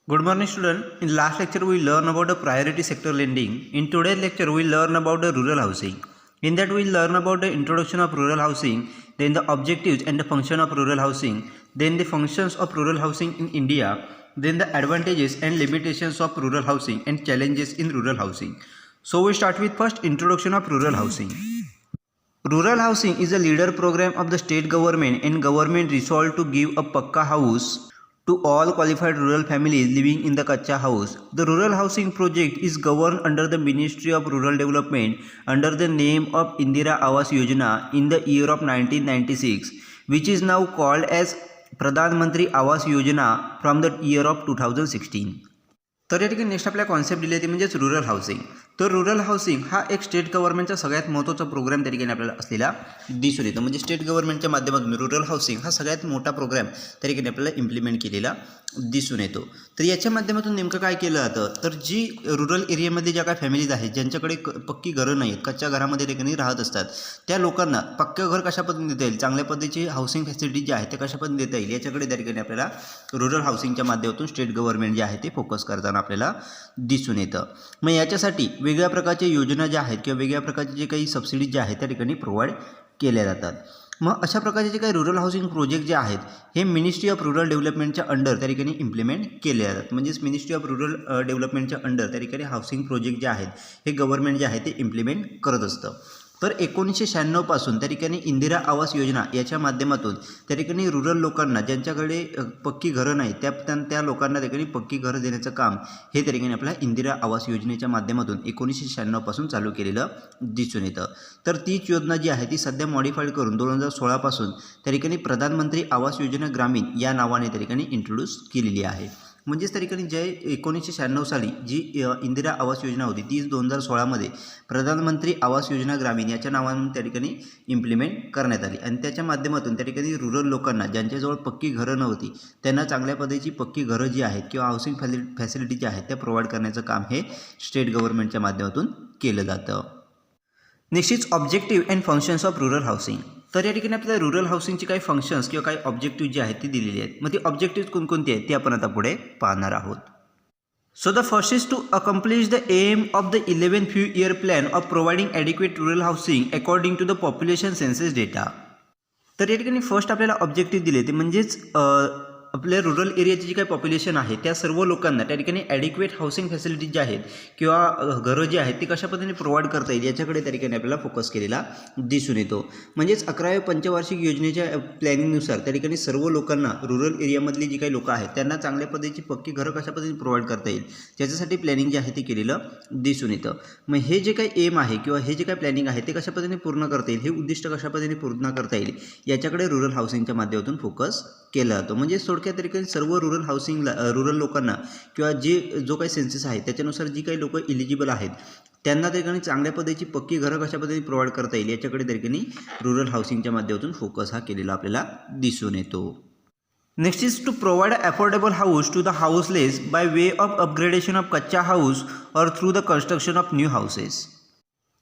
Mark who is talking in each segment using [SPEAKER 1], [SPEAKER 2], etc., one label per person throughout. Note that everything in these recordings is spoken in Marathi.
[SPEAKER 1] Good morning student. In last lecture we learn about the priority sector lending. In today's lecture we learn about the rural housing. In that we learn about the introduction of rural housing, then the objectives and the function of rural housing, then the functions of rural housing in India, then the advantages and limitations of rural housing and challenges in rural housing. So we start with first introduction of rural housing. Rural housing is a leader program of the state government and government resolved to give a pakka house to all qualified rural families living in the Kacha house. The rural housing project is governed under the Ministry of Rural Development under the name of Indira Awas Yojana in the year of 1996, which is now called as Pradhan Mantri Awas Yojana from the year of 2016. तर या ठिकाणी नेक्स्ट आपल्या कॉन्सेप्ट दिली आहे ती म्हणजेच रुरल हाऊसिंग. तर रुरल हाऊसिंग हा एक स्टेट गव्हर्नमेंटचा सगळ्यात महत्त्वाचा प्रोग्राम त्या ठिकाणी आपल्याला असलेला दिसून येतो. म्हणजे स्टेट गव्हर्नमेंटच्या माध्यमातून रुरल हाऊसिंग हा सगळ्यात मोठा प्रोग्राम त्या ठिकाणी आपल्याला इम्प्लिमेंट केलेला दिसून येतो. तर याच्या माध्यमातून नेमकं काय केलं जातं, तर जी रुरल एरियामध्ये ज्या काही फॅमिलीज आहेत ज्यांच्याकडे पक्की घरं नाहीत, कच्च्या घरामध्ये ठिकाणी राहत असतात, त्या लोकांना पक्कं घर कशा पद्धतीने देता येईल, चांगल्या पद्धतीची हाऊसिंग फॅसिलिटी जी आहे ते कशा पद्धतीने देता येईल याच्याकडे त्या ठिकाणी आपल्याला रुरल हाऊसिंगच्या माध्यमातून स्टेट गव्हर्नमेंट जे आहे ते फोकस करताना आपल्याला दिसून येतं. मग याच्यासाठी वेगळ्या प्रकारच्या योजना ज्या आहेत किंवा वेगळ्या प्रकारचे जे काही सबसिडीज ज्या आहेत त्या ठिकाणी प्रोव्हाइड केल्या जातात. मग अशा प्रकारचे जे काही रुरल हाऊसिंग प्रोजेक्ट जे आहेत हे मिनिस्ट्री ऑफ रूरल डेव्हलपमेंटच्या अंडर त्या ठिकाणी इम्प्लिमेंट केले जातात. म्हणजेच मिनिस्ट्री ऑफ रूरल डेव्हलपमेंटच्या अंडर त्या ठिकाणी हाऊसिंग प्रोजेक्ट जे आहेत हे गव्हर्नमेंट जे आहे ते इम्प्लिमेंट करत असतं. तर 1996 पासून त्या ठिकाणी इंदिरा आवास योजना याच्या माध्यमातून त्या ठिकाणी रुरल लोकांना ज्यांच्याकडे पक्की घरं नाही त्या लोकांना त्या ठिकाणी पक्की घरं देण्याचं काम हे त्या ठिकाणी आपल्या इंदिरा आवास योजनेच्या माध्यमातून 1996 पासून चालू केलेलं दिसून येतं. तर तीच योजना जी आहे ती सध्या मॉडिफाईड करून 2016 पासून त्या ठिकाणी प्रधानमंत्री आवास योजना ग्रामीण या नावाने त्या ठिकाणी इंट्रोड्यूस केलेली आहे. म्हणजेच त्या ठिकाणी जे 1996 साली जी इंदिरा आवास योजना होती ती 2016 प्रधानमंत्री आवास योजना ग्रामीण याच्या नावाने त्या ठिकाणी इम्प्लिमेंट करण्यात आली आणि त्याच्या माध्यमातून त्या ठिकाणी रुरल लोकांना ज्यांच्याजवळ पक्की घरं नव्हती त्यांना चांगल्या पद्धतीची पक्की घरं जी आहेत किंवा हाऊसिंग फॅसिलिटी जी आहेत त्या प्रोव्हाइड करण्याचं काम हे स्टेट गव्हर्नमेंटच्या माध्यमातून केलं जातं. Next is objective and functions of rural housing. तर या ठिकाणी आपल्याला रुरल हाऊसिंगची काही फंक्शन्स किंवा काही ऑब्जेक्टिव्ह जे आहेत ती दिलेली आहेत. मग ती ऑब्जेक्टिव्ह कोणकोणती आहेत ते आपण आता पुढे पाहणार आहोत. So the first is to accomplish the aim of the 11th five year plan of providing adequate rural housing according to the population census data. तर या ठिकाणी फर्स्ट आपल्याला ऑब्जेक्टिव्ह दिले ते म्हणजेच आपल्या रुरल एरियाची जी काही पॉप्युलेशन आहे त्या सर्व लोकांना त्या ठिकाणी ॲडिक्वेट हाऊसिंग फॅसिलिटीज ज्या आहेत किंवा घरं जी आहेत ती कशा पद्धतीने प्रोव्हाइड करता येईल याच्याकडे त्या ठिकाणी आपल्याला फोकस केलेला दिसून येतो. म्हणजेच 11व्या पंचवार्षिक योजनेच्या प्लॅनिंगनुसार त्या ठिकाणी सर्व लोकांना रुरल एरियामधली जी काही लोकं आहेत त्यांना चांगल्या पद्धतीची पक्की घरं कशा पद्धतीने प्रोव्हाइड करता येईल त्याच्यासाठी प्लॅनिंग जे आहे ते केलेलं दिसून येतं. मग हे जे काही एम आहे किंवा हे जे काही प्लॅनिंग आहे ते कशा पद्धतीने पूर्ण करता येईल, हे उद्दिष्ट कशा पद्धतीने पूर्ण करता येईल याच्याकडे रुरल हाऊसिंगच्या माध्यमातून फोकस केला जातो. म्हणजे थोडक्यात तरीके सर्व रुरल हाऊसिंगला रुरल लोकांना किंवा जो काही सेन्सेस आहे त्याच्यानुसार जी काही लोक इलिजिबल आहेत त्यांना त्या ठिकाणी चांगल्या पद्धतीची पक्की घरं कशा पद्धतीने प्रोव्हाइड करता येईल याच्याकडे त्या ठिकाणी रुरल हाऊसिंगच्या माध्यमातून फोकस हा केलेला आपल्याला दिसून येतो. Next is to provide affordable house to the houseless by way of upgradation of kutcha house और through the construction of new houses.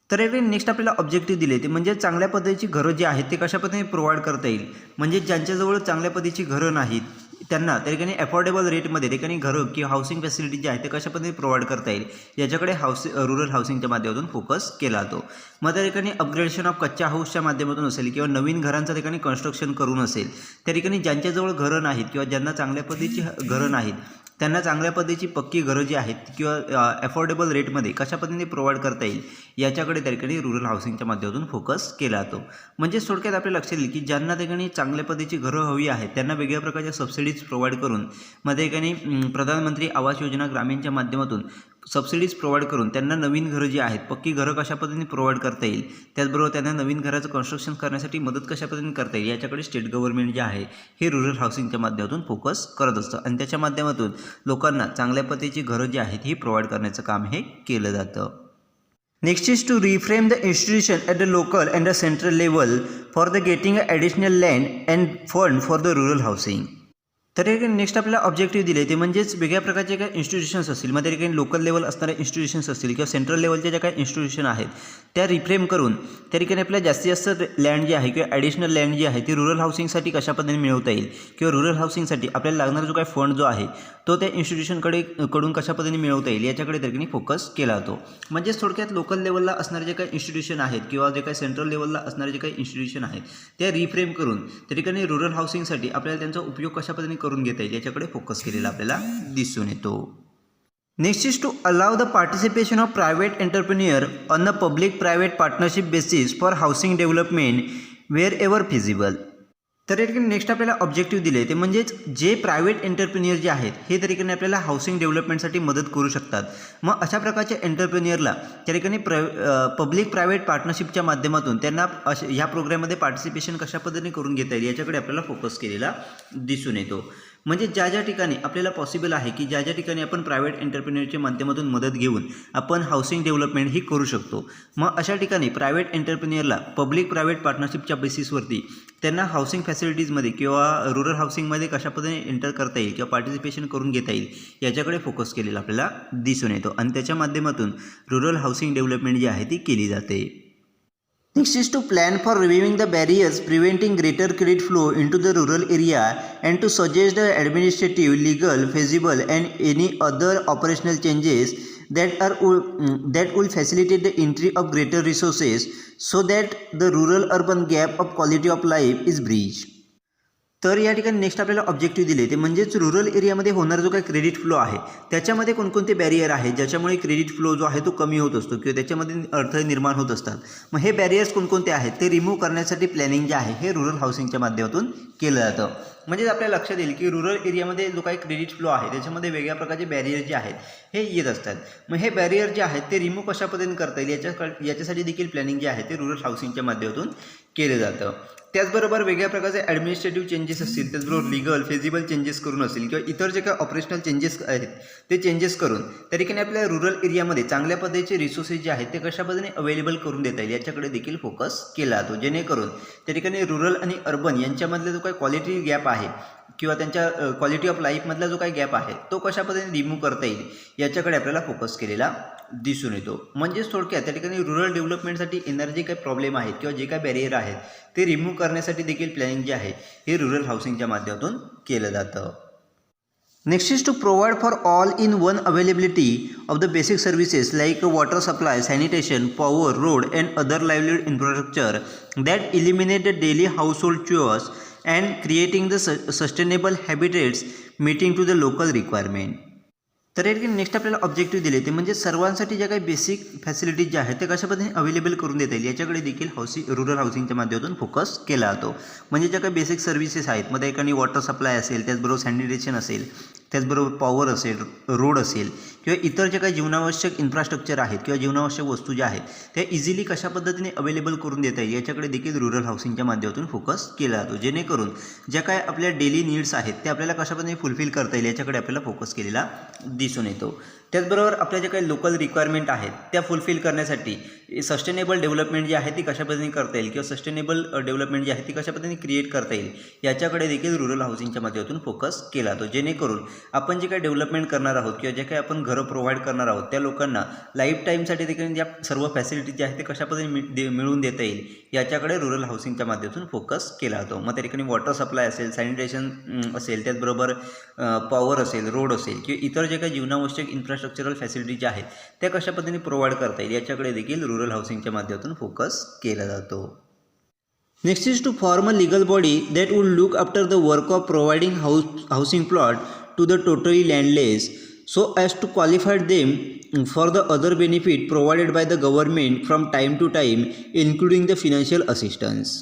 [SPEAKER 1] तर यावेळी नेक्स्ट आपल्याला ऑब्जेक्टिव्ह दिले ते म्हणजे चांगल्या पद्धतीची घरं जी आहेत ते कशा पद्धतीने प्रोव्हाइड करता येईल. म्हणजे ज्यांच्याजवळ चांगल्या पद्धतीची घरं नाहीत त्यांना त्या ठिकाणी अफोर्डेबल रेटमध्ये ठिकाणी घरं किंवा हाऊसिंग फॅसिलिटी जी आहे ते कशा पद्धतीने प्रोव्हाइड करता येईल याच्याकडे रुरल हाऊसिंगच्या माध्यमातून फोकस केला जातो. मग त्या ठिकाणी अपग्रेडेशन ऑफ कच्च्या हाऊसच्या माध्यमातून असेल किंवा नवीन घरांचं ठिकाणी कन्स्ट्रक्शन करून असेल त्या ठिकाणी ज्यांच्याजवळ घरं नाहीत किंवा ज्यांना चांगल्या पद्धतीची घरं नाहीत त्यांना चांगल्या पद्धतीची पक्की घरं जी आहेत किंवा अफोर्डेबल रेटमध्ये कशा पद्धतीने प्रोव्हाइड करता येईल याच्याकडे त्या ठिकाणी रुरल हाऊसिंगच्या माध्यमातून फोकस केला जातो. म्हणजे थोडक्यात आपल्या लक्षात येईल की ज्यांना त्या ठिकाणी चांगल्या पद्धतीची घरं हवी आहेत त्यांना वेगळ्या प्रकारच्या सबसिडीज प्रोव्हाइड करून मग त्या ठिकाणी प्रधानमंत्री आवास योजना ग्रामीणच्या माध्यमातून सबसिडीज प्रोव्हाइड करून त्यांना नवीन घरं जी आहेत पक्की घरं कशा पद्धतीने प्रोव्हाइड करता येईल, त्याचबरोबर त्यांना नवीन घराचं कन्स्ट्रक्शन करण्यासाठी मदत कशा पद्धतीने करता येईल याच्याकडे स्टेट गव्हर्नमेंट जे आहे हे रुरल हाऊसिंगच्या माध्यमातून फोकस करत असतं आणि त्याच्या माध्यमातून लोकांना चांगल्या पद्धतीची घरं जी आहेत ही प्रोव्हाइड करण्याचं काम हे केलं जातं. Next is to reframe the institution at the local and the central level for the getting a additional land and fund for the rural housing. तर या ठिकाणी नेक्स्ट आपल्याला ऑब्जेक्टिव्ह दिले ते म्हणजेच वेगळ्या प्रकारचे काही इन्स्टिट्यूशन्स असतील, मग त्या ठिकाणी लोकल लेवल असणारे इन्स्टिट्यूशन्स असतील किंवा सेंट्रल लेवलच्या ज्या काही इन्स्टिट्यूशन आहेत त्या रिफ्रेम करून त्या ठिकाणी आपल्याला जास्तीत जास्त लँड जी आहे किंवा ॲडिशनल लँड जी आहे ती रुरल हाऊसिंगसाठी कशा पद्धतीने मिळवता येईल किंवा रुरल हाऊसिंगसाठी आपल्याला लागणारा जो काही फंड जो आहे तो त्या कडून कशा पद्धतीने मिळवता येईल याच्याकडे त्या ठिकाणी फोकस केला जातो. म्हणजेच थोडक्यात लोकल लेवलला असणारे जे काही इन्स्टिट्यूशन आहेत किंवा जे काही सेंट्रल लेवलला असणारे जे काही इन्स्टिट्यूशन आहेत त्या रिफ्रेम करून त्या ठिकाणी रुरल हाऊसिंगसाठी आपल्याला त्यांचा उपयोग कशा पद्धतीने करून घेता येईल याच्याकडे फोकस केलेला आपल्याला दिसून येतो. Next is to allow the participation of private entrepreneur on the public private partnership basis for housing development wherever feasible. तर या ठिकाणी नेक्स्ट आपल्याला ऑब्जेक्टिव्ह दिले ते म्हणजेच जे प्रायव्हेट एंटरप्रेन्युअर जे आहेत हे त्या ठिकाणी आपल्याला हाऊसिंग डेव्हलपमेंटसाठी मदत करू शकतात. मग अशा प्रकारच्या एंटरप्रेन्युअरला त्या ठिकाणी पब्लिक प्रायव्हेट पार्टनरशिपच्या माध्यमातून त्यांना ह्या प्रोग्राममध्ये पार्टिसिपेशन कशा पद्धतीने करून घेता येईल याच्याकडे आपल्याला फोकस केलेला दिसून येतो. म्हणजे ज्या ज्या ठिकाणी आपल्याला पॉसिबल आहे की ज्या ज्या ठिकाणी आपण प्रायव्हेट एंटरप्रेन्युअरच्या माध्यमातून मदत घेऊन आपण हाऊसिंग डेव्हलपमेंट ही करू शकतो. मग अशा ठिकाणी प्रायव्हेट एंटरप्रेन्युअरला पब्लिक प्रायव्हेट पार्टनरशिपच्या बेसिसवरती त्यांना हाऊसिंग फॅसिलिटीजमध्ये किंवा रुरल हाऊसिंगमध्ये कशा पद्धतीने एंटर करता येईल किंवा पार्टिसिपेशन करून घेता येईल याच्याकडे फोकस केलेला आपल्याला दिसून येतो आणि त्याच्या माध्यमातून रुरल हाऊसिंग डेव्हलपमेंट जी आहे ती केली जाते. Next is to plan for removing the barriers preventing greater credit flow into the rural area and to suggest the administrative, legal, feasible and any other operational changes that will facilitate the entry of greater resources so that the rural-urban gap of quality of life is bridged. तर या ठिकाणी नेक्स्ट आपल्याला ऑब्जेक्टिव्ह दिले ते म्हणजेच रुरल एरियामध्ये होणारा जो काही क्रेडिट फ्लो आहे त्याच्यामध्ये कोणकोणते बॅरियर आहेत ज्याच्यामुळे क्रेडिट फ्लो जो आहे तो कमी होत असतो किंवा त्याच्यामध्ये अडथळे निर्माण होत असतात. मग हे बॅरियर्स कोणकोणते आहेत ते रिमूव्ह करण्यासाठी प्लॅनिंग जे आहे हे रुरल हाऊसिंगच्या माध्यमातून केलं जातं. म्हणजेच आपल्याला लक्षात येईल की रुरल एरियामध्ये जो काही क्रेडिट फ्लो आहे त्याच्यामध्ये वेगळ्या प्रकारचे बॅरियर जे आहेत हे येत असतात. मग हे बॅरियर जे आहेत ते रिमूव्ह कशा पद्धतीने करता येईल याच्यासाठी देखील प्लॅनिंग जे आहे ते रुरल हाऊसिंगच्या माध्यमातून केलं जातं. त्याचबरोबर वेगळ्या प्रकारचे ॲडमिनिस्ट्रेटिव्ह चेंजेस असतील, त्याचबरोबर लीगल फेजिबल चेंजेस करून असतील किंवा इतर जे काही ऑपरेशनल चेंजेस आहेत ते चेंजेस करून त्या ठिकाणी आपल्या रुरल एरियामध्ये चांगल्या पद्धतीचे रिसोर्सेस जे आहेत ते कशा पद्धतीने अवेलेबल करून देता येईल याच्याकडे देखील फोकस केला जातो. जेणेकरून त्या ठिकाणी रुरल आणि अर्बन यांच्यामधला जो काही क्वालिटी गॅप आहे किंवा त्यांच्या क्वालिटी ऑफ लाईफमधला जो काही गॅप आहे तो कशा पद्धतीने रिमूव्ह करता येईल याच्याकडे आपल्याला फोकस केलेला दिसून येतो. म्हणजेच थोडक्यात त्या ठिकाणी रुरल डेव्हलपमेंटसाठी येणारे जे काही प्रॉब्लेम आहेत किंवा जे काही बॅरियर आहेत ते रिमूव्ह करण्यासाठी देखील प्लॅनिंग जे आहे हे रुरल हाऊसिंगच्या माध्यमातून केलं जातं. Next is to provide for all in one availability of the basic services like water supply, sanitation, power, road and other livelihood infrastructure that eliminate the daily household chores and creating the sustainable habitats meeting to the local requirement. तर या ठिकाणी नेक्स्ट आपल्याला ऑब्जेक्टिव्ह दिले ते म्हणजे सर्वांसाठी ज्या काही बेसिक फॅसिलिटीज ज्या आहेत ते कशा पद्धतीने अवेलेबल करून देता येईल याच्याकडे देखील रुरल हाऊसिंगच्या माध्यमातून फोकस केला जातो. म्हणजे ज्या काही बेसिक सर्व्हिसेस आहेत मग त्या ठिकाणी वॉटर सप्लाय असेल, त्याचबरोबर सॅनिटेशन असेल, त्याचबरोबर पॉवर असेल, रोड असेल किंवा इतर जे काही जीवनावश्यक इन्फ्रास्ट्रक्चर आहेत किंवा जीवनावश्यक वस्तू ज्या आहेत त्या इझिली कशा पद्धतीने अवेलेबल करून देता येईल याच्याकडे देखील रुरल हाऊसिंगच्या माध्यमातून फोकस केला जातो. जेणेकरून ज्या काय आपल्या डेली नीड्स आहेत ते आपल्याला कशा पद्धतीने फुलफिल करता येईल याच्याकडे आपल्याला फोकस केलेला दिसून येतो. त्याचबरोबर आपल्या ज्या काही लोकल रिक्वायरमेंट आहेत त्या फुलफिल करण्यासाठी सस्टेनेबल डेव्हलपमेंट जी आहे ती कशा पद्धतीने करता येईल किंवा सस्टेनेबल डेव्हलपमेंट जी आहे ती कशा पद्धतीने क्रिएट करता येईल याच्याकडे देखील रुरल हाऊसिंगच्या माध्यमातून फोकस केला जातो. जेणेकरून आपण जे काही डेव्हलपमेंट करणार आहोत किंवा जे काही आपण घरं प्रोव्हाइड करणार आहोत त्या लोकांना लाईफ टाईमसाठी देखील ज्या सर्व फॅसिलिटीज ज्या आहेत ते कशा पद्धतीने मिळवून देता येईल याच्याकडे रुरल हाऊसिंगच्या माध्यमातून फोकस केला जातो. मग त्या ठिकाणी वॉटर सप्लाय असेल, सॅनिटेशन असेल, त्याचबरोबर पॉवर असेल, रोड असेल किंवा इतर जे काही जीवनावश्यक इन्फ्रास्ट्रक्चरल फॅसिलिटी ज्या आहेत त्या कशा पद्धतीने प्रोव्हाइड करता येईल याच्याकडे देखील रुरल हाऊसिंगच्या माध्यमातून फोकस केला जातो. Next is to form a legal body that would look after the work of providing housing plot to the totally landless so as to qualify them for the other benefit provided by the government from time to time including the financial assistance.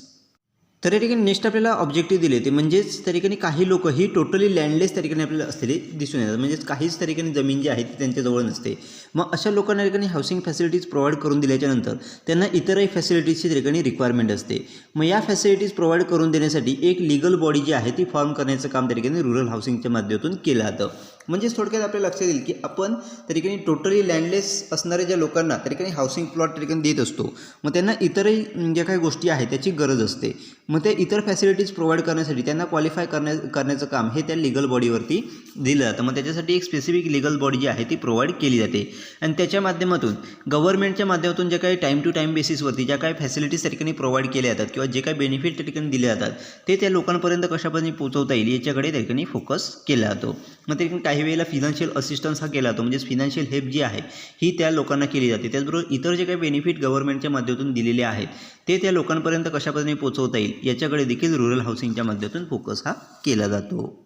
[SPEAKER 1] तर या ठिकाणी नेक्स्ट आपल्याला ऑब्जेक्टिव्ह दिले ते म्हणजेच त्या ठिकाणी काही लोक ही टोटली लँडलेस त्या ठिकाणी आपल्याला असलेले दिसून येतात. म्हणजेच काहीच त्या ठिकाणी जमीन जी आहे ती त्यांच्याजवळ नसते. मग अशा लोकांना ठिकाणी हाऊसिंग फॅसिलिटीज प्रोव्हाइड करून दिल्याच्यानंतर त्यांना इतरही फॅसिलिटीजची ठिकाणी रिक्वायरमेंट असते. मग या फॅसिलिटीज प्रोव्हाइड करून देण्यासाठी एक लीगल बॉडी जी आहे ती फॉर्म करण्याचं काम त्या ठिकाणी रुरल हाऊसिंगच्या माध्यमातून केलं जातं. म्हणजेच थोडक्यात आपल्या लक्षात येईल की आपण त्या ठिकाणी टोटली लँडलेस असणाऱ्या ज्या लोकांना त्या ठिकाणी हाऊसिंग प्लॉट त्या ठिकाणी देत असतो, मग त्यांना इतरही ज्या काही गोष्टी आहेत त्याची गरज असते, मग त्या इतर फॅसिलिटीज प्रोव्हाइड करण्यासाठी त्यांना क्वालिफाय करण्याचं काम हे त्या लिगल बॉडीवरती दिलं जातं. मग त्याच्यासाठी एक स्पेसिफिक लिगल बॉडी जी आहे ती प्रोव्हाइड केली जाते आणि त्याच्या माध्यमातून गव्हर्नमेंटच्या माध्यमातून ज्या काही टाईम टू टाईम बेसिसवरती ज्या काही फॅसिलिटीज त्या ठिकाणी प्रोव्हाइड केल्या जातात किंवा जे काही बेनिफिट त्या ठिकाणी दिले जातात ते त्या लोकांपर्यंत कशापद्धतीने पोहोचवता येईल याच्याकडे त्या ठिकाणी फोकस केला जातो. मग त्या ठिकाणी काही वेळेला फिनान्शियल असिस्टन्स हा केला जातो, म्हणजेच फिनान्शियल हेल्प जी आहे ही त्या लोकांना केली जाते. त्याचबरोबर इतर जे काही बेनिफिट गव्हर्नमेंटच्या माध्यमातून दिलेले आहेत ते त्या लोकांपर्यंत कशापद्धतीने पोहोचवता येईल याच्याकडे देखील रुरल हाऊसिंगच्या माध्यमातून फोकस हा केला जातो.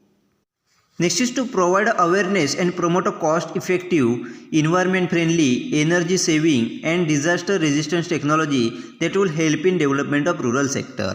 [SPEAKER 1] Next is to provide awareness and promote a cost-effective, environment-friendly, energy-saving and disaster-resistant technology that will help in development of rural sector.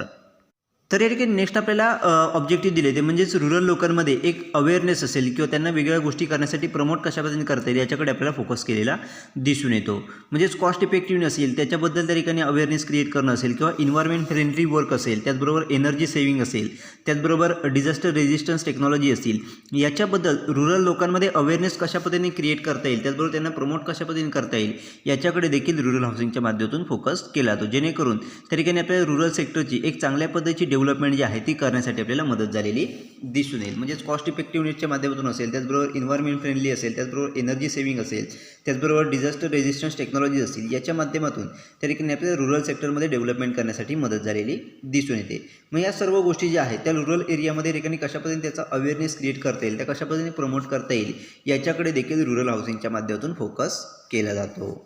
[SPEAKER 1] तर या ठिकाणी नेक्स्ट आपल्याला ऑब्जेक्टिव्ह दिले ते म्हणजेच रुरल लोकांमध्ये एक अवेअरनेस असेल किंवा त्यांना वेगवेगळ्या गोष्टी करण्यासाठी प्रमोट कशा पद्धतीने करता येईल याच्याकडे आपल्याला फोकस केलेला दिसून येतो. म्हणजेच कॉस्ट इफेक्टिव्ह असेल त्याच्याबद्दल त्या ठिकाणी अवेअरनेस क्रिएट करणं असेल किंवा इन्व्हायरमेंट फ्रेंडली वर्क असेल, त्याचबरोबर एनर्जी सेव्हिंग असेल, त्याचबरोबर डिझास्टर रेजिस्टन्स टेक्नॉलॉजी असतील, याच्याबद्दल रुरल लोकांमध्ये अवेअरनेस कशा पद्धतीने क्रिएट करता येईल, त्याचबरोबर त्यांना प्रमोट कशा पद्धतीने करता येईल याच्याकडे देखील रुरल हाऊसिंगच्या माध्यमातून फोकस केला जातो, जेणेकरून त्या ठिकाणी आपल्या रुरल सेक्टरची एक चांगल्या पद्धतीची डेव्हलपमेंट जी आहे ती करण्यासाठी आपल्याला मदत झालेली दिसून येईल. म्हणजेच कॉस्ट इफेक्टिव्हनेसच्या माध्यमातून असेल, त्याचबरोबर इन्व्हायरमेंट फ्रेंडली असेल, त्याचबरोबर एनर्जी सेव्हिंग असेल, त्याचबरोबर डिझास्टर रेजिस्टन्स टेक्नॉलॉजी असतील, याच्या माध्यमातून त्या ठिकाणी आपल्याला रुरल सेक्टरमध्ये डेव्हलपमेंट करण्यासाठी मदत झालेली दिसून येते. मग या सर्व गोष्टी ज्या आहेत त्या रुरल एरियामध्ये ठिकाणी कशा पद्धतीने त्याचा अवेअरनेस क्रिएट करता येईल, त्या कशा पद्धतीने प्रमोट करता येईल याच्याकडे देखील रुरल हाऊसिंगच्या माध्यमातून फोकस केला जातो.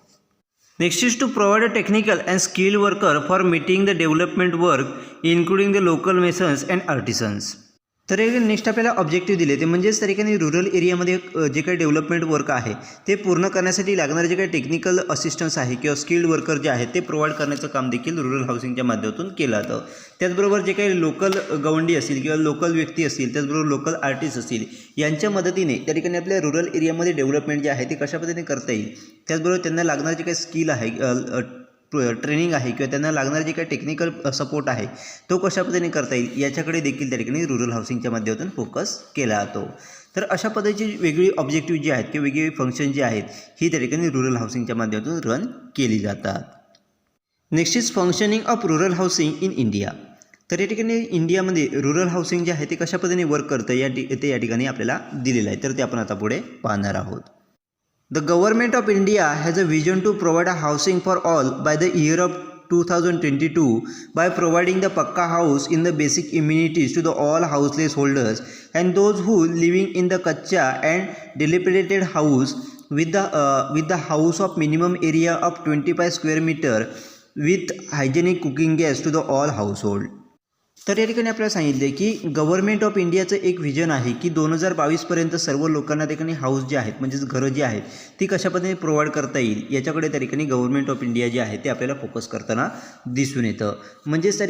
[SPEAKER 1] Next is to provide a technical and skilled worker for meeting the development work including the local masons and artisans. तर नेक्स्ट आपल्याला ऑब्जेक्टिव्ह दिले ते म्हणजेच त्या ठिकाणी रुरल एरियामध्ये जे काही डेव्हलपमेंट वर्क आहे ते पूर्ण करण्यासाठी लागणारे जे काही टेक्निकल असिस्टन्स आहे किंवा स्किल्ड वर्कर जे आहेत ते प्रोव्हाइड करण्याचं काम देखील रुरल हाऊसिंगच्या माध्यमातून केलं जातं. त्याचबरोबर जे काही लोकल गवंडी असतील किंवा लोकल व्यक्ती असतील, त्याचबरोबर लोकल आर्टिस्ट असतील, यांच्या मदतीने त्या ठिकाणी आपल्या रुरल एरियामध्ये डेव्हलपमेंट जे आहे ते कशा पद्धतीने करता येईल, त्याचबरोबर त्यांना लागणारे जे काही स्किल आहे, ट्रेनिंग आहे किंवा त्यांना लागणारे जे काही टेक्निकल सपोर्ट आहे तो कशा पद्धतीने करता येईल याच्याकडे देखील त्या ठिकाणी रुरल हाऊसिंगच्या माध्यमातून फोकस केला जातो. तर अशा पद्धतीची वेगळी ऑब्जेक्टिव्ह जी आहेत किंवा वेगवेगळी फंक्शन जी आहेत ही त्या ठिकाणी रुरल हाऊसिंगच्या माध्यमातून रन केली जातात. Next is functioning of rural housing in India. तर या ठिकाणी इंडियामध्ये रुरल हाऊसिंग जे आहे ते कशा पद्धतीने वर्क करतं ते या ठिकाणी आपल्याला दिलेलं आहे, तर ते आपण आता पुढे पाहणार आहोत. The government of India has a vision to provide a housing for all by the year of 2022 by providing the pakka house in the basic amenities to the all houseless holders and those who living in the kacha and dilapidated house with the house of minimum area of 25 square meter with hygienic cooking gas to the all household. तर या ठिकाणी आपल्याला सांगितले की गव्हर्नमेंट ऑफ इंडियाचं एक व्हिजन आहे की 2022पर्यंत सर्व लोकांना त्या ठिकाणी हाऊस जे आहेत म्हणजेच घरं जी आहेत ती कशा पद्धतीने प्रोव्हाइड करता येईल याच्याकडे त्या ठिकाणी गव्हर्नमेंट ऑफ इंडिया जे आहे ते आपल्याला फोकस करताना दिसून येतं. म्हणजेच तर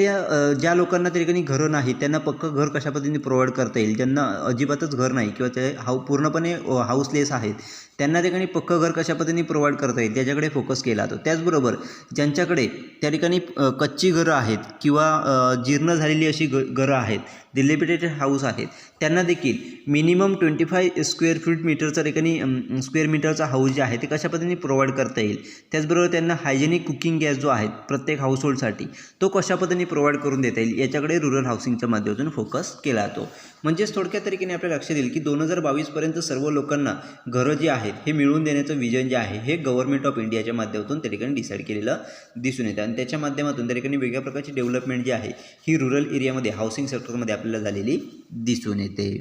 [SPEAKER 1] ज्या लोकांना त्या ठिकाणी घरं नाही त्यांना पक्कं घर कशा पद्धतीने प्रोव्हाइड करता येईल, ज्यांना अजिबातच घर नाही किंवा ते पूर्णपणे हाऊसलेस आहेत त्यांना त्या ठिकाणी पक्कं घर कशा पद्धतीने प्रोव्हाइड करता येईल त्याच्याकडे फोकस केला जातो. त्याचबरोबर ज्यांच्याकडे त्या ठिकाणी कच्ची घरं आहेत किंवा जीर्ण झालेली अशी घरं आहेत, डिलेपिटेटेड हाऊस आहेत, त्यांना देखील मिनिमम 25 स्क्वेअर फीट मीटरचा ठिकाणी स्क्वेअर मीटरचा हाऊस जे आहे ते कशा पद्धतीने प्रोव्हाइड करता येईल, त्याचबरोबर त्यांना हायजेनिक कुकिंग गॅस जो आहे प्रत्येक हाऊसहोल्डसाठी तो कशा पद्धतीने प्रोव्हाइड करून देता येईल याच्याकडे रुरल हाऊसिंगच्या माध्यमातून फोकस केला जातो. म्हणजेच थोडक्यात तरीकेने आपल्याला लक्षात येईल की 2022पर्यंत सर्व लोकांना घरं जी आहेत हे मिळवून देण्याचं विजन जे आहे हे गव्हर्नमेंट ऑफ इंडियाच्या माध्यमातून त्या ठिकाणी डिसाईड केलेलं दिसून येतं आणि त्याच्या माध्यमातून त्या ठिकाणी वेगळ्या प्रकारची डेव्हलपमेंट जी आहे ही रुरल एरियामध्ये हाऊसिंग सेक्टरमध्ये आपल्याला झालेली दिसून येते.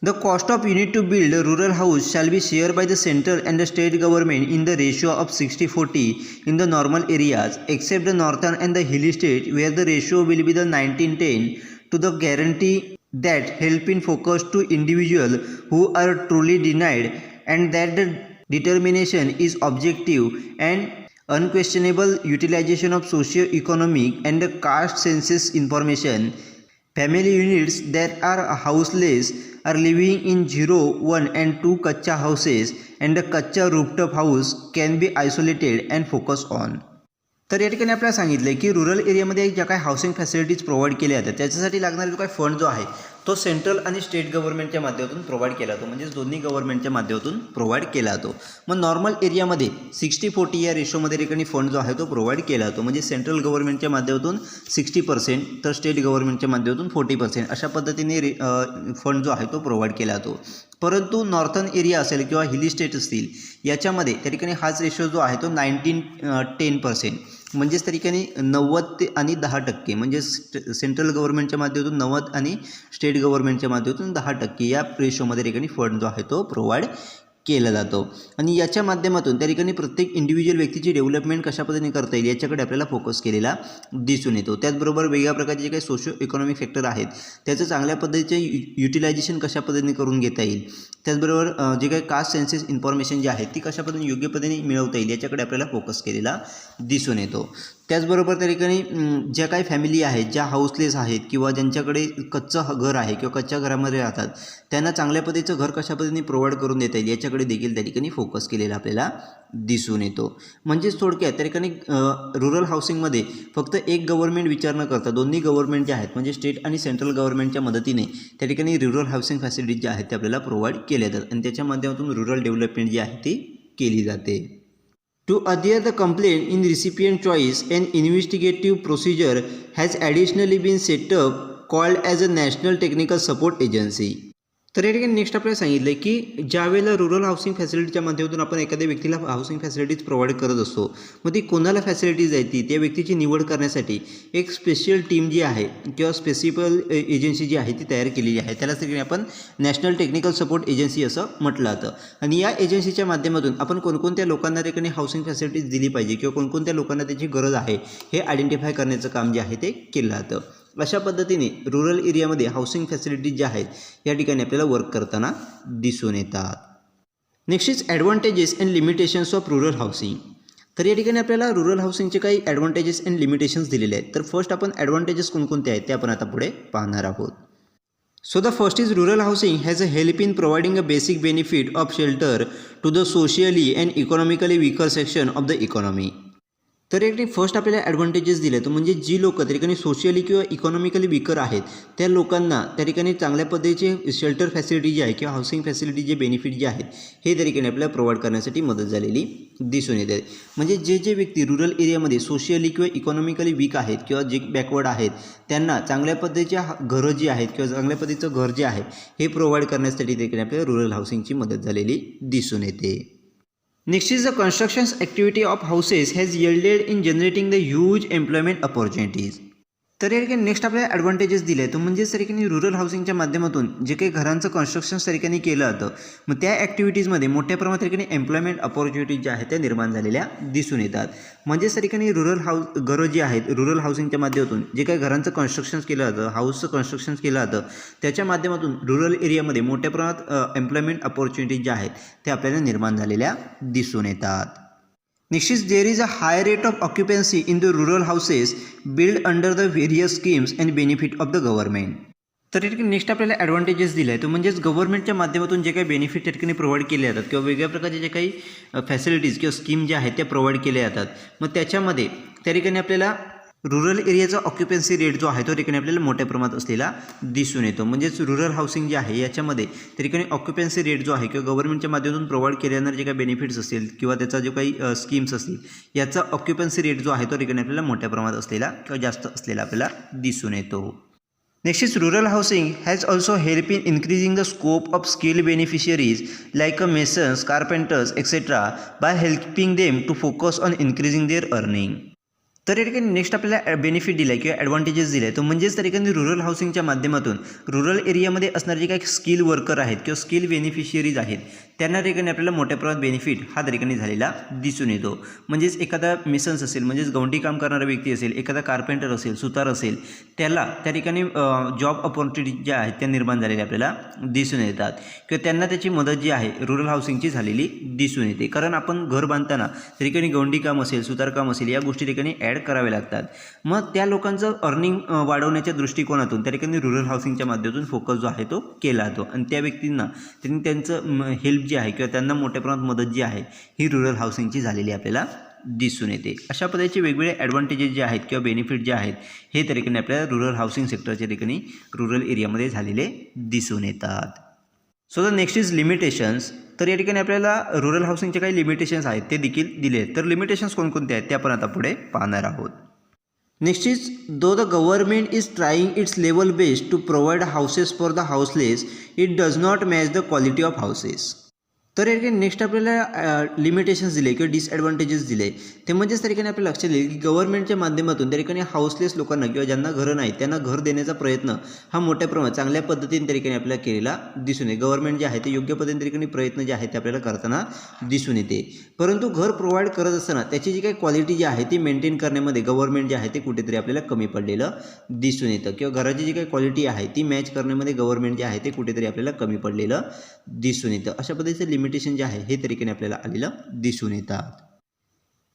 [SPEAKER 1] The cost of unit to build a rural house shall be shared by the central and the state government in the ratio of 60-40 in the normal areas except the northern and the hilly state where the ratio will be the 19-10 to the guarantee that help in focus to individual who are truly denied and that the determination is objective and unquestionable utilization of socio-economic and the caste census information. Family units that are houseless are living in 0, 1 and 2 kacha houses and the kacha rooftop house can be isolated and focus on. तर या ठिकाणी आपल्याला सांगितलं की रुरल एरियामध्ये ज्या काही हाऊसिंग फॅसिलिटीज प्रोव्हाइड केल्या जातात त्याच्यासाठी लागणारा जो काही फंड जो आहे तो सेंट्रल आणि स्टेट गव्हर्नमेंटच्या माध्यमातून प्रोव्हाइड केला जातो, म्हणजेच दोन्ही गव्हर्नमेंटच्या माध्यमातून प्रोव्हाइड केला जातो. मग नॉर्मल एरियामध्ये 60-40 या रेशोमध्ये ठिकाणी फंड जो आहे तो प्रोव्हाइड केला जातो, म्हणजे सेंट्रल गव्हर्नमेंटच्या माध्यमातून 60% तर स्टेट गव्हर्नमेंटच्या माध्यमातून 40% अशा पद्धतीने फंड जो आहे तो प्रोव्हाइड केला जातो. परंतु नॉर्थन एरिया असेल किंवा हिली स्टेट असतील याच्यामध्ये त्या ठिकाणी हाच रेशो जो आहे तो 19-10%, म्हणजेच त्या ठिकाणी 90 आणि 10%, म्हणजे सेंट्रल गव्हर्नमेंटच्या माध्यमातून 90 आणि स्टेट गव्हर्नमेंटच्या माध्यमातून 10% या रेशोमध्ये ठिकाणी फंड जो आहे तो प्रोव्हाइड केला जातो. आणि याच्या माध्यमातून त्या ठिकाणी प्रत्येक इंडिव्हिज्युअल व्यक्तीची डेव्हलपमेंट कशा पद्धतीने करता येईल याच्याकडे आपल्याला फोकस केलेला दिसून येतो. त्याचबरोबर वेगळ्या प्रकारचे जे काही सोशो इकॉनॉमिक फॅक्टर आहेत त्याचं चांगल्या पद्धतीचे युटिलायझेशन कशा पद्धतीने करून घेता येईल, त्याचबरोबर जे काही कास्ट सेन्सेस इन्फॉर्मेशन जी आहे ती कशा पद्धतीने योग्य पद्धतीने मिळवता येईल याच्याकडे आपल्याला फोकस केलेला दिसून येतो. त्याचबरोबर त्या ठिकाणी ज्या काही फॅमिली आहेत ज्या हाऊसलेस आहेत किंवा ज्यांच्याकडे कच्चं घर आहे किंवा कच्च्या घरामध्ये राहतात त्यांना चांगल्या पद्धतीचं घर कशा पद्धतीने प्रोव्हाइड करून देता येईल याच्याकडे देखील त्या ठिकाणी फोकस केलेला आपल्याला दिसून येतो. म्हणजेच थोडक्यात त्या ठिकाणी रुरल हाऊसिंगमध्ये फक्त एक गव्हर्नमेंट विचार न करता दोन्ही गव्हर्नमेंट जे आहेत म्हणजे स्टेट आणि सेंट्रल गव्हर्नमेंटच्या मदतीने त्या ठिकाणी रुरल हाऊसिंग फॅसिलिटीज ज्या आहेत ते आपल्याला प्रोव्हाइड केल्या जातात आणि त्याच्या माध्यमातून रुरल डेव्हलपमेंट जी आहे ती केली जाते. To adhere the complaint in recipient choice, an investigative procedure has additionally been set up called as a National Technical Support Agency. तर या ठिकाणी नेक्स्ट आपल्याला सांगितलं की ज्यावेळेला रुरल हाऊसिंग फॅसिलिटीच्या माध्यमातून आपण एखाद्या व्यक्तीला हाऊसिंग फॅसिलिटीज प्रोव्हाइड करत असतो, मग ती कोणाला फॅसिलिटीज आहे ती त्या व्यक्तीची निवड करण्यासाठी एक स्पेशल टीम जी आहे किंवा स्पेसिफिक एजन्सी जी आहे ती तयार केलेली आहे. त्यालाच ठिकाणी आपण नॅशनल टेक्निकल सपोर्ट एजन्सी असं म्हटलं जातं. आणि या एजन्सीच्या माध्यमातून आपण कोणकोणत्या लोकांना ठिकाणी हाऊसिंग फॅसिलिटीज दिली पाहिजे किंवा कोणकोणत्या लोकांना त्याची गरज आहे हे आयडेंटिफाय करण्याचं काम जे आहे ते केलं जातं. अशा पद्धतीने रुरल एरियामध्ये हाऊसिंग फॅसिलिटीज ज्या आहेत या ठिकाणी आपल्याला वर्क करताना दिसून येतात. Next is advantages and limitations of rural housing. तर या ठिकाणी आपल्याला रुरल हाऊसिंगचे काही ॲडव्हान्टेजेस अँड लिमिटेशन्स दिलेले आहेत. तर फर्स्ट आपण ॲडव्हान्टेजेस कोणकोणते आहेत ते आपण आता पुढे पाहणार आहोत. So the first is rural housing has a help in providing a basic benefit of shelter to the socially and economically weaker section of the economy. तर या ठिकाणी फर्स्ट आपल्याला ॲडव्हान्टेजेस दिले तर म्हणजे जी लोकं त्या ठिकाणी सोशियली किंवा इकॉनॉमिकली विकर आहेत त्या लोकांना त्या ठिकाणी चांगल्या पद्धतीचे शेल्टर फॅसिलिटी जी आहे किंवा हाऊसिंग फॅसिलिटी जे बेनिफिट जे आहेत हे त्या ठिकाणी आपल्याला प्रोव्हाइड करण्यासाठी मदत झालेली दिसून येते. म्हणजे जे व्यक्ती रुरल एरियामध्ये सोशियली किंवा इकॉनॉमिकली वीक आहेत किंवा जे बॅकवर्ड आहेत त्यांना चांगल्या पद्धतीच्या घरं जी आहेत किंवा चांगल्या पद्धतीचं घर जे आहे हे प्रोव्हाइड करण्यासाठी देखील आपल्याला रुरल हाऊसिंगची मदत झालेली दिसून येते. Next is the construction activity of houses has yielded in generating the huge employment opportunities. तर या ठिकाणी नेक्स्ट आपल्याला ॲडव्हान्टेजेस दिले आहेत. तो म्हणजेच त्या ठिकाणी रुरल हाऊसिंगच्या माध्यमातून जे काही घरांचं कन्स्ट्रक्शन त्या ठिकाणी केलं जातं मग त्या ॲक्टिव्हिटीजमध्ये मोठ्या प्रमाणात त्या ठिकाणी एम्प्लॉयमेंट ऑपॉर्च्युनिटीज ज्या आहेत त्या निर्माण झालेल्या दिसून येतात. म्हणजेच त्या ठिकाणी घरं जी आहेत रुरल हाऊसिंगच्या माध्यमातून जे काही घरांचं कन्स्ट्रक्शन केलं जातं हाऊसचं कन्स्ट्रक्शन केलं जातं त्याच्या माध्यमातून रुरल एरियामध्ये मोठ्या प्रमाणात एम्प्लॉयमेंट ऑपॉर्च्युनिटीज ज्या आहेत त्या आपल्याला निर्माण झालेल्या दिसून येतात. Next is there is a high rate of occupancy in the rural houses built under the various schemes and benefit of the government. तर या ठिकाणी नेक्स्ट आपल्याला ॲडव्हान्टेजेस दिले आहे तो म्हणजेच गव्हर्नमेंटच्या माध्यमातून जे काही बेनिफिट त्या ठिकाणी प्रोव्हाइड केले जातात किंवा वेगळ्या प्रकारचे जे काही फॅसिलिटीज किंवा स्कीम ज्या आहेत त्या प्रोव्हाइड केल्या जातात मग त्याच्यामध्ये त्या ठिकाणी आपल्याला रुरल एरियाचा ऑक्युपन्सी रेट जो आहे तो ठिकाणी आपल्याला मोठ्या प्रमाणात असलेला दिसून येतो. म्हणजेच रुरल हाऊसिंग जे आहे याच्यामध्ये त्या ठिकाणी ऑक्युपन्सी रेट जो आहे किंवा गव्हर्नमेंटच्या माध्यमातून प्रोव्हाइड केले जाणारे जे काही बेनिफिट्स असतील किंवा त्याचा जो काही स्कीम्स असतील याचा ऑक्युपन्सी रेट जो आहे तो ठिकाणी आपल्याला मोठ्या प्रमाणात असलेला किंवा जास्त असलेला आपल्याला दिसून येतो. Next is rural housing has also help in increasing the scope of skill beneficiaries like masons carpenters etcetera by helping them to focus on increasing their earning. तर या ठिकाणी नेक्स्ट आपल्याला बेनिफिट दिला आहे किंवा ॲडव्हान्टेजेस दिले आहे तो म्हणजेच त्या ठिकाणी रुरल हाऊसिंगच्या माध्यमातून रुरल एरियामध्ये असणारे जे काही स्किल वर्कर आहेत किंवा स्किल बेनिफिशियरीज आहेत त्यांना ठिकाणी आपल्याला मोठ्या प्रमाणात बेनिफिट हा त्या ठिकाणी झालेला दिसून येतो. म्हणजेच एखादा मेसन्स असेल म्हणजेच गवंडी काम करणारा व्यक्ती असेल एखादा कार्पेंटर असेल सुतार असेल त्याला त्या ठिकाणी जॉब ऑपॉर्च्युनिटीज ज्या आहेत त्या निर्माण झालेल्या आपल्याला दिसून येतात किंवा त्यांना त्याची मदत जी आहे रुरल हाऊसिंगची झालेली दिसून येते. कारण आपण घर बांधताना त्या ठिकाणी गवंडी काम असेल सुतार काम असेल या गोष्टी ठिकाणी ॲड करावे लागतात. मग त्या लोकांचं अर्निंग वाढवण्याच्या दृष्टिकोनातून त्या ठिकाणी रुरल हाऊसिंगच्या माध्यमातून फोकस जो आहे तो केला जातो आणि त्या व्यक्तींना त्यांनी त्यांचं हेल्प जी आहे किंवा त्यांना मोठ्या प्रमाणात मदत जी आहे ही रुरल हाऊसिंगची झालेली आपल्याला दिसून येते. अशा पद्धतीचे वेगवेगळे ॲडव्हान्टेजेस जे आहेत किंवा बेनिफिट जे आहेत हे त्या ठिकाणी आपल्याला रुरल हाऊसिंग सेक्टरच्या ठिकाणी रुरल एरियामध्ये झालेले दिसून येतात. So the next is limitations. तर या ठिकाणी आपल्याला रुरल हाऊसिंगचे काही लिमिटेशन्स आहेत ते देखील दिले आहेत. तर लिमिटेशन्स कोणकोणते आहेत ते आपण आता पुढे पाहणार आहोत. Next is though the government is trying its level best to provide houses for the houseless it does not match the quality of houses. तर या ठिकाणी नेक्स्ट आपल्याला लिमिटेशन्स दिले किंवा डिसॲडव्हान्टेजेस दिले ते म्हणजेच त्या ठिकाणी आपल्याला लक्षात येईल की गव्हर्नमेंटच्या माध्यमातून त्या ठिकाणी हाऊसलेस लोकांना किंवा ज्यांना घरं नाही त्यांना घर देण्याचा प्रयत्न हा मोठ्या प्रमाणात चांगल्या पद्धतीने त्या ठिकाणी आपल्याला केलेला दिसून येते. गव्हर्नमेंट जे आहे ते योग्य पद्धतीने त्या ठिकाणी प्रयत्न जे आहे ते आपल्याला करताना दिसून येते. परंतु घर प्रोव्हाइड करत असताना त्याची जी काही क्वालिटी जी आहे ती मेंटेन करण्यामध्ये गव्हर्नमेंट जे आहे ते कुठेतरी आपल्याला कमी पडलेलं दिसून येतं किंवा घराची जी काही क्वालिटी आहे ती मॅच करण्यामध्ये गव्हर्नमेंट जे आहे ते कुठेतरी आपल्याला कमी पडलेलं दिसून येतं. अशा पद्धतीचं लिमिटेशन जे आहे हे तरीकेने आपल्याला आलेलं दिसून येतात.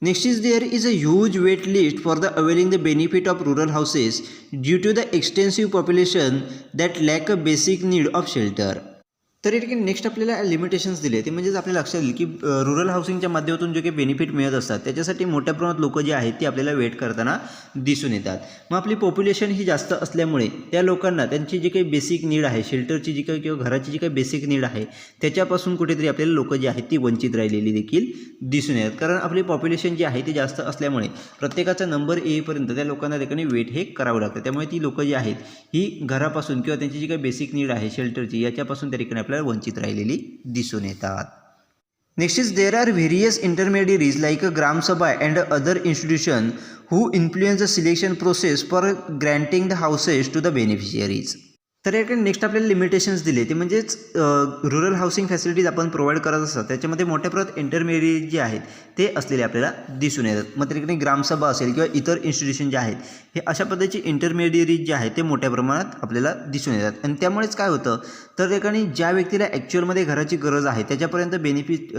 [SPEAKER 1] Next is there is a huge wait list for the availing the benefit of rural houses due to the extensive population that lack a basic need of shelter. तर या ठिकाणी नेक्स्ट आपल्याला लिमिटेशन्स दिले ते म्हणजेच आपल्याला लक्षात येईल की रुरल हाऊसिंगच्या माध्यमातून जे काही बेनिफिट मिळत असतात त्याच्यासाठी मोठ्या प्रमाणात लोक जे आहेत ते आपल्याला वेट करताना दिसून येतात. मग आपली पॉप्युलेशन ही जास्त असल्यामुळे त्या लोकांना त्यांची जी काही बेसिक नीड आहे शेल्टरची जी काही किंवा घराची जी काही बेसिक नीड आहे त्याच्यापासून कुठेतरी आपल्याला लोक जी आहेत ती वंचित राहिलेली देखील दिसून येतात. कारण आपली पॉप्युलेशन जी आहे ती जास्त असल्यामुळे प्रत्येकाचा नंबर येईपर्यंत त्या लोकांना ठिकाणी वेट हे करावं लागतं. त्यामुळे ती लोकं जी आहेत ही घरापासून किंवा त्यांची जी काही बेसिक नीड आहे शेल्टरची याच्यापासून त्या ठिकाणी वंचित राहिलेली दिसून येतात. Next is there are various intermediaries like a Gram Sabha and other institution who influence the selection process for granting the houses to the beneficiaries. तर याकडे नेक्स्ट आपल्याला लिमिटेशन्स दिले ते म्हणजेच रुरल हाऊसिंग फॅसिलिटीज आपण प्रोव्हाइड करत असतात त्याच्यामध्ये मोठ्या प्रमाणात इंटरमेडिएट जे आहेत ते असलेले आपल्याला दिसून येतात. मग त्या ठिकाणी ग्रामसभा असेल किंवा इतर इन्स्टिट्यूशन जे आहेत हे अशा पद्धतीचे इंटरमेडिएरीज जे आहेत ते मोठ्या प्रमाणात आपल्याला दिसून येतात. आणि त्यामुळेच काय होतं तर त्या ठिकाणी ज्या व्यक्तीला ॲक्च्युअलमध्ये घराची गरज आहे त्याच्यापर्यंत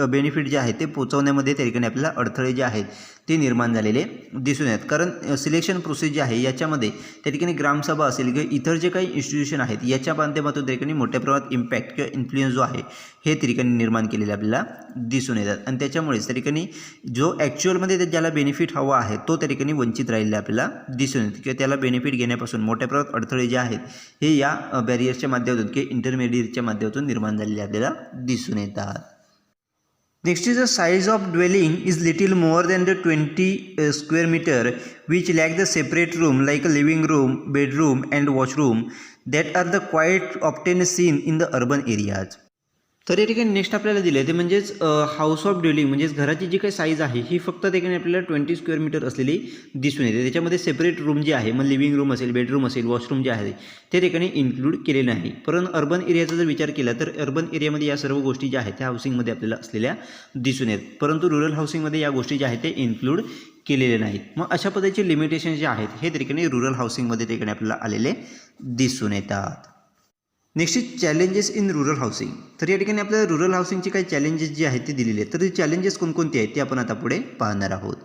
[SPEAKER 1] बेनिफिट जे आहे ते पोहोचवण्यामध्ये त्या ठिकाणी आपल्याला अडथळे जे आहेत ते निर्माण झालेले दिसून येतात. कारण सिलेक्शन प्रोसेस जी आहे याच्यामध्ये त्या ठिकाणी ग्रामसभा असेल किंवा इतर जे काही इन्स्टिट्यूशन आहेत याच्या माध्यमातून त्या ठिकाणी मोठ्या प्रमाणात इम्पॅक्ट किंवा इन्फ्लुएन्स जो आहे हे त्या ठिकाणी निर्माण केलेले आपल्याला दिसून येतात. आणि त्याच्यामुळेच त्या ठिकाणी जो ॲक्च्युअलमध्ये ज्याला बेनिफिट हवा आहे तो त्या ठिकाणी वंचित राहिलेला आपल्याला दिसून येतो किंवा त्याला बेनिफिट घेण्यापासून मोठ्या प्रमाणात अडथळे जे आहेत हे या बॅरियर्सच्या माध्यमातून किंवा इंटरमेडिएटच्या माध्यमातून निर्माण झालेले आपल्याला दिसून येतात. Next is the size of dwelling is little more than the 20 square meter which lack the separate room like a living room, bedroom and washroom that are the quite often seen in the urban areas. तर या ठिकाणी नेक्स्ट आपल्याला दिले ते म्हणजेच हाऊस ऑफ ड्वेलिंग म्हणजेच घराची जी काही साईज आहे ही फक्त ठिकाणी आपल्याला 20 स्क्वेअर मीटर असलेली दिसून येते. त्याच्यामध्ये सेपरेट रूम जे आहे मग लिव्हिंग रूम असेल बेडरूम असेल वॉशरूम जे आहे ते ठिकाणी इन्क्लूड केलेलं नाही. परंतु अर्बन एरियाचा जर विचार केला तर अर्बन एरियामध्ये या सर्व गोष्टी ज्या आहेत त्या हाऊसिंगमध्ये आपल्याला असलेल्या दिसून येतात. परंतु रुरल हाऊसिंगमध्ये या गोष्टी ज्या आहेत ते इन्क्लूड केलेले नाहीत. मग अशा पद्धतीचे लिमिटेशन जे आहेत हे ठिकाणी रुरल हाऊसिंगमध्ये ठिकाणी आपल्याला आलेले दिसून येतात. Next is challenges in rural housing. तर या ठिकाणी आपल्याला रुरल हाऊसिंगचे काही चॅलेंजेस जे आहेत ते दिलेले आहेत. तर ते चॅलेंजेस कोणकोणते आहेत ते आपण आता पुढे पाहणार आहोत.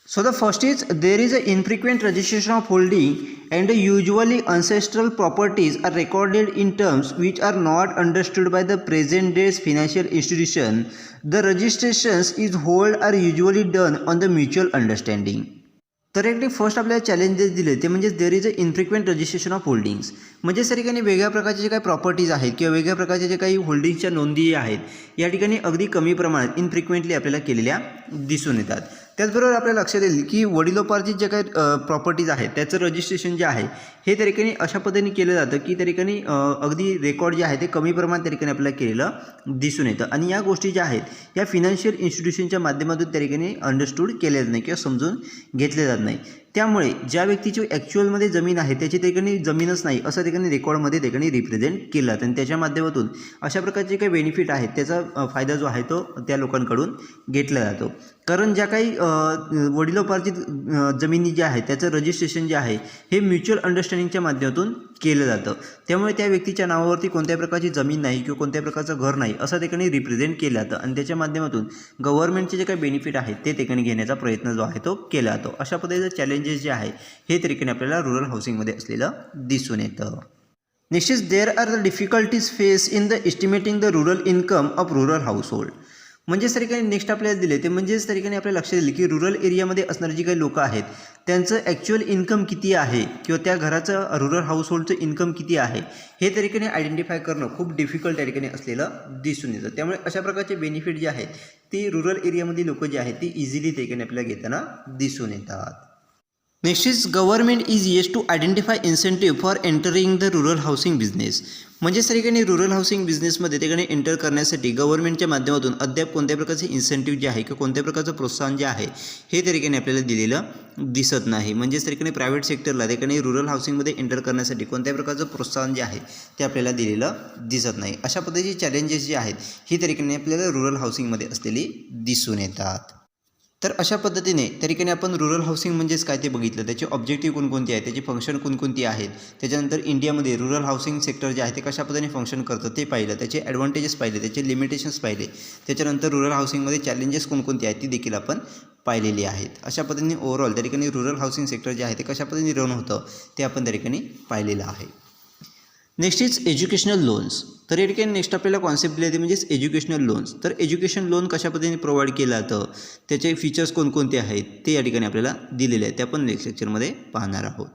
[SPEAKER 1] So the first is there is a infrequent registration of holding and usually ancestral properties are recorded in terms which are not understood by the present day's financial institution. The registrations is hold are usually done on the mutual understanding. तर एक फर्स्ट आपल्याला चॅलेंजेस दिले ते म्हणजे there is a infrequent registration of holdings. म्हणजे सर ठिकाणी वेगळ्या प्रकारचे जे काही प्रॉपर्टीज आहेत किंवा वेगळ्या प्रकारचे जे काही होल्डिंग्सच्या नोंदी आहेत या ठिकाणी अगदी कमी प्रमाणात इनफ्रिक्वेंटली आपल्याला केलेल्या दिसून येतात. त्याचबरोबर आपल्याला लक्षात येईल की वडिलोपार्जित जे काही प्रॉपर्टीज आहेत त्याचं रजिस्ट्रेशन जे आहे हे त्या ठिकाणी अशा पद्धतीने केलं जातं की त्या ठिकाणी अगदी रेकॉर्ड जे आहे ते कमी प्रमाणात त्या ठिकाणी आपल्याला केलेलं दिसून येतं. आणि या गोष्टी ज्या आहेत या फिनान्शियल इन्स्टिट्यूशनच्या माध्यमातून त्या ठिकाणी अंडरस्टूड केल्या जात नाही किंवा समजून घेतले जात नाही. त्यामुळे ज्या व्यक्तीची ॲक्च्युअलमध्ये जमीन आहे त्याची ठिकाणी जमीनच नाही असं ठिकाणी रेकॉर्डमध्ये ठिकाणी रिप्रेझेंट केलं जातं आणि त्याच्या माध्यमातून अशा प्रकारचे काही बेनिफिट आहेत त्याचा फायदा जो आहे तो त्या लोकांकडून घेतला जातो. कारण ज्या काही वडिलोपार्जित जमिनी ज्या आहेत त्याचं रजिस्ट्रेशन जे आहे हे म्युच्युअल अंडरस्टँडिंगच्या माध्यमातून केलं जातं. त्यामुळे त्या व्यक्तीच्या नावावरती कोणत्याही प्रकारची जमीन नाही किंवा कोणत्याही प्रकारचं घर नाही असं ठिकाणी रिप्रेझेंट केलं जातं आणि त्याच्या माध्यमातून गव्हर्नमेंटचे जे काही बेनिफिट आहेत ते ठिकाणी घेण्याचा प्रयत्न जो आहे तो केला जातो. अशा पद्धतीचं चॅलेंजेस जे आहे हे ठिकाणी आपल्याला रुरल हाऊसिंगमध्ये असलेलं दिसून येतं. Next is there are the difficulties face in the estimating the rural income of rural household. म्हणजेच त्या ठिकाणी नेक्स्ट आपल्याला दिले ते म्हणजेच त्या ठिकाणी आपल्याला लक्षात येईल की रुरल एरियामध्ये असणारे जी काही लोक आहेत त्यांचं ॲक्च्युअल इन्कम किती आहे किंवा त्या घराचं रुरल हाऊसहोल्डचं इन्कम किती आहे हे त्या ठिकाणी आयडेंटिफाय करणं खूप डिफिकल्ट त्या ठिकाणी असलेलं दिसून येतं. त्यामुळे अशा प्रकारचे बेनिफिट जे आहेत ती रुरल एरियामधील लोक जे आहेत ती इझिली त्या ठिकाणी आपल्याला घेताना दिसून येतात. Next is government is yes to identify incentive for entering the rural housing business. म्हणजेच त्या ठिकाणी रुरल हाऊसिंग बिझनेसमध्ये ठिकाणी एंटर करण्यासाठी गव्हर्नमेंटच्या माध्यमातून अद्याप कोणत्या प्रकारचे इन्सेंटिव्ह जे आहे किंवा कोणत्या प्रकारचं प्रोत्साहन जे आहे हे त्या ठिकाणी आपल्याला दिलेलं दिसत नाही. म्हणजेच त्या ठिकाणी प्रायव्हेट सेक्टरला त्या ठिकाणी रुरल हाऊसिंगमध्ये एंटर करण्यासाठी कोणत्या प्रकारचं प्रोत्साहन जे आहे ते आपल्याला दिलेलं दिसत नाही. अशा पद्धतीचे चॅलेंजेस जे आहेत ही त्या ठिकाणी आपल्याला रुरल हाऊसिंगमध्ये असलेली दिसून येतात. तर अशा पद्धतीने त्या ठिकाणी आपण रुरल हाऊसिंग म्हणजेच काय ते बघितलं, त्याचे ऑब्जेक्टिव्ह कोणकोणते आहेत, त्याची फंक्शन कोणकोणती आहेत, त्याच्यानंतर इंडियामध्ये रुरल हाऊसिंग सेक्टर जे आहे ते कशा पद्धतीने फंक्शन करतं ते पाहिलं, त्याचे ॲडव्हान्टेजेस पाहिले, त्याचे लिमिटेशन्स पाहिले, त्याच्यानंतर रुरल हाऊसिंगमध्ये चॅलेंजेस कोणकोणते आहेत ती देखील आपण पाहिलेली आहेत. अशा पद्धतीने ओव्हरऑल त्या ठिकाणी रुरल हाऊसिंग सेक्टर जे आहे ते कशा पद्धतीने रन होतं ते आपण त्या ठिकाणी पाहिलेलं आहे. Next is educational loans. तर या ठिकाणी नेक्स्ट आपल्याला कॉन्सेप्ट दिले ते म्हणजेच एज्युकेशनल लोन्स. तर एज्युकेशन लोन कशा पद्धतीने प्रोव्हाइड केलं जातं, त्याचे फीचर्स कोणकोणते आहेत ते या ठिकाणी आपल्याला दिलेले आहेत, ते आपण नेक्स्ट लेक्चरमध्ये पाहणार आहोत.